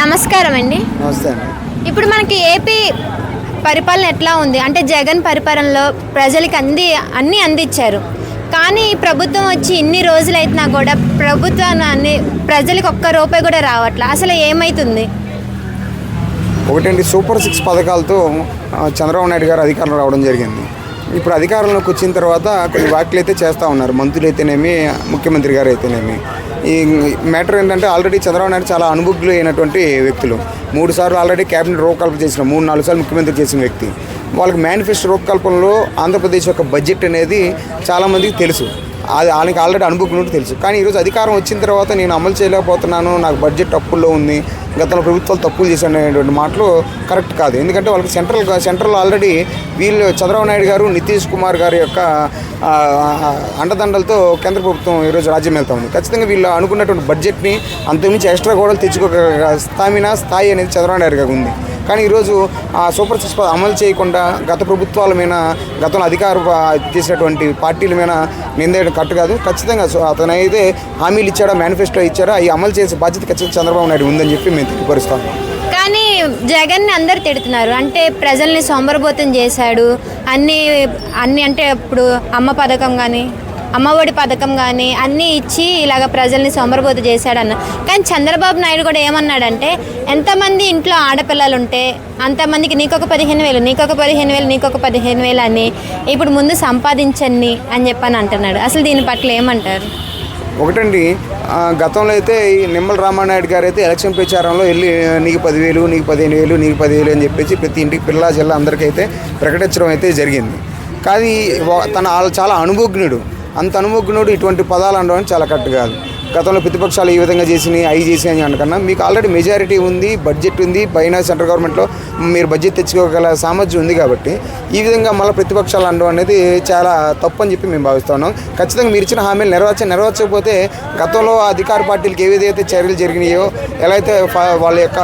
నమస్కారం అండి. నమస్తే అండి. ఇప్పుడు మనకి ఏపీ పరిపాలన ఎట్లా ఉంది అంటే జగన్ పరిపాలనలో ప్రజలకి అన్నీ అందించారు. కానీ ఈ ప్రభుత్వం వచ్చి ఇన్ని రోజులైతున్నా కూడా ప్రభుత్వాన్ని ప్రజలకు ఒక్క రూపాయి కూడా రావట్లే. అసలు ఏమవుతుంది? ఒకటండి, సూపర్ 6 పథకాలతో చంద్రబాబు నాయుడు గారు అధికారంలో రావడం జరిగింది. ఇప్పుడు అధికారంలోకి వచ్చిన తర్వాత కొన్ని వ్యాఖ్యలు అయితే చేస్తూ ఉన్నారు, మంత్రులు అయితేనేమి, ముఖ్యమంత్రి గారు అయితేనేమి. ఈ మ్యాటర్ ఏంటంటే ఆల్రెడీ చంద్రబాబు నాయుడు చాలా అనుభవజ్ఞులు అయినటువంటి వ్యక్తులు. 3 సార్లు ఆల్రెడీ క్యాబినెట్ రూపకల్పన చేసిన, 3-4 సార్లు ముఖ్యమంత్రి చేసిన వ్యక్తి. వాళ్ళకి మేనిఫెస్టో రూపకల్పనలో ఆంధ్రప్రదేశ్ యొక్క బడ్జెట్ అనేది చాలామందికి తెలుసు, అది వాళ్ళకి ఆల్రెడీ అనుభవజ్ఞుడు తెలుసు. కానీ ఈరోజు అధికారం వచ్చిన తర్వాత నేను అమలు చేయలేకపోతున్నాను, నాకు బడ్జెట్ తప్పుల్లో ఉంది, గతంలో ప్రభుత్వాలు తప్పులు చేశాను అనేటువంటి మాటలు కరెక్ట్ కాదు. ఎందుకంటే వాళ్ళకి సెంట్రల్ ఆల్రెడీ వీళ్ళు చంద్రబాబు నాయుడు గారు, నితీష్ కుమార్ గారి యొక్క అండదండలతో కేంద్ర ప్రభుత్వం ఈరోజు రాజ్యం వెళ్తా ఉంది. ఖచ్చితంగా వీళ్ళు అనుకున్నటువంటి బడ్జెట్ని అంతకుమించి ఎక్స్ట్రా కూడా తెచ్చుకోగల స్థాయి అనేది చంద్రబాబు నాయుడు గారికి ఉంది. కానీ ఈరోజు ఆ సూపర్ 6 అమలు చేయకుండా గత ప్రభుత్వాల మీద, గతంలో అధికారం చేసినటువంటి పార్టీల మీద నిందేయడం కరెక్ట్ కాదు. ఖచ్చితంగా అతను అయితే హామీలు ఇచ్చాడా, మేనిఫెస్టో ఇచ్చాడా, ఈ అమలు చేసే బాధ్యత ఖచ్చితంగా చంద్రబాబు నాయుడు ఉందని చెప్పి మేము తెలియపరుస్తాము. కానీ జగన్ని అందరు తిడుతున్నారు, అంటే ప్రజల్ని సోమరబోతం చేశాడు, అన్నీ అంటే ఇప్పుడు అమ్మ పథకం కానీ, అమ్మఒడి పథకం కానీ అన్నీ ఇచ్చి ఇలాగ ప్రజల్ని సోమరబోతు చేశాడన్న. కానీ చంద్రబాబు నాయుడు కూడా ఏమన్నాడంటే, ఎంతమంది ఇంట్లో ఆడపిల్లలు ఉంటే అంతమందికి నీకొక 15,000, నీకొక 15,000, నీకొక 15,000 అని ఇప్పుడు ముందు సంపాదించండి అని చెప్పని అంటున్నాడు. అసలు దీని పట్ల ఏమంటారు? ఒకటండి, గతంలో అయితే ఈ నిమ్మల రామానాయుడు గారు అయితే ఎలక్షన్ ప్రచారంలో వెళ్ళి నీకు 10,000, నీకు 15,000, నీకు 10,000 అని చెప్పేసి ప్రతి ఇంటికి పిల్ల జిల్లా అందరికైతే ప్రకటించడం అయితే జరిగింది. కానీ చాలా అనుభవజ్ఞుడు, అంత అనుభవజ్ఞుడు ఇటువంటి పదాలు అనడం చాలా కరెక్ట్ కాదు. గతంలో ప్రతిపక్షాలు ఈ విధంగా చేసినాయి, అవి చేసినాయి అనకన్నా మీకు ఆల్రెడీ మెజారిటీ ఉంది, బడ్జెట్ ఉంది, పైన సెంట్రల్ గవర్నమెంట్లో మీరు బడ్జెట్ తెచ్చుకోగల సామర్థ్యం ఉంది. కాబట్టి ఈ విధంగా మళ్ళీ ప్రతిపక్షాలు అనడం అనేది చాలా తప్పు అని చెప్పి మేము భావిస్తున్నాం. ఖచ్చితంగా మీరు ఇచ్చిన హామీలు నెరవేర్చకపోతే గతంలో అధికార పార్టీలకు ఏదైతే చర్యలు జరిగినాయో, ఎలా అయితే వాళ్ళ యొక్క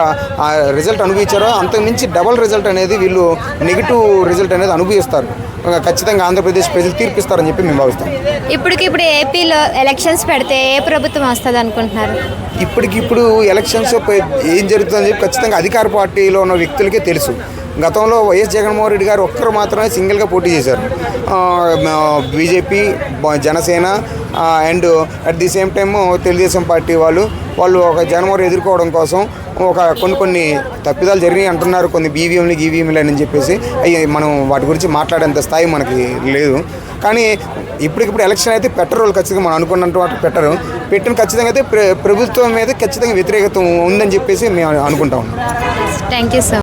రిజల్ట్ అనుభవించారో అంతకుమించి డబల్ రిజల్ట్ అనేది వీళ్ళు నెగిటివ్ రిజల్ట్ అనేది అనుభవిస్తారు. ఖచ్చితంగా ఆంధ్రప్రదేశ్ ప్రజలు తీర్పిస్తారని చెప్పి మేము భావిస్తాం. ఇప్పుడు ఏపీలో ఎలక్షన్స్ పెడితే ఏ ప్రభుత్వం వస్తుంది అనుకుంటున్నారు? ఇప్పటికిప్పుడు ఎలక్షన్స్ ఏం జరుగుతుందని చెప్పి ఖచ్చితంగా అధికార పార్టీలో ఉన్న వ్యక్తులకే తెలుసు. గతంలో వైఎస్ జగన్మోహన్ రెడ్డి గారు ఒక్కరు మాత్రమే సింగిల్గా పోటీ చేశారు. BJP, Janasena and at the same time Telugu Desam party వాళ్ళు ఒక జగన్మోహన్ ఎదుర్కోవడం కోసం కొన్ని తప్పిదాలు జరిగినాయి అంటున్నారు, కొన్ని ఈవీఎంలు అని చెప్పేసి. అవి మనం వాటి గురించి మాట్లాడేంత స్థాయి మనకి లేదు. కానీ ఇప్పటికిప్పుడు ఎలక్షన్ అయితే పెట్టరు, ఖచ్చితంగా మనం అనుకున్నట్టు వాటి పెట్టిన ఖచ్చితంగా అయితే ప్రభుత్వం మీద ఖచ్చితంగా వ్యతిరేకత ఉందని చెప్పేసి మేము అనుకుంటా ఉన్నాం. Thank you sir.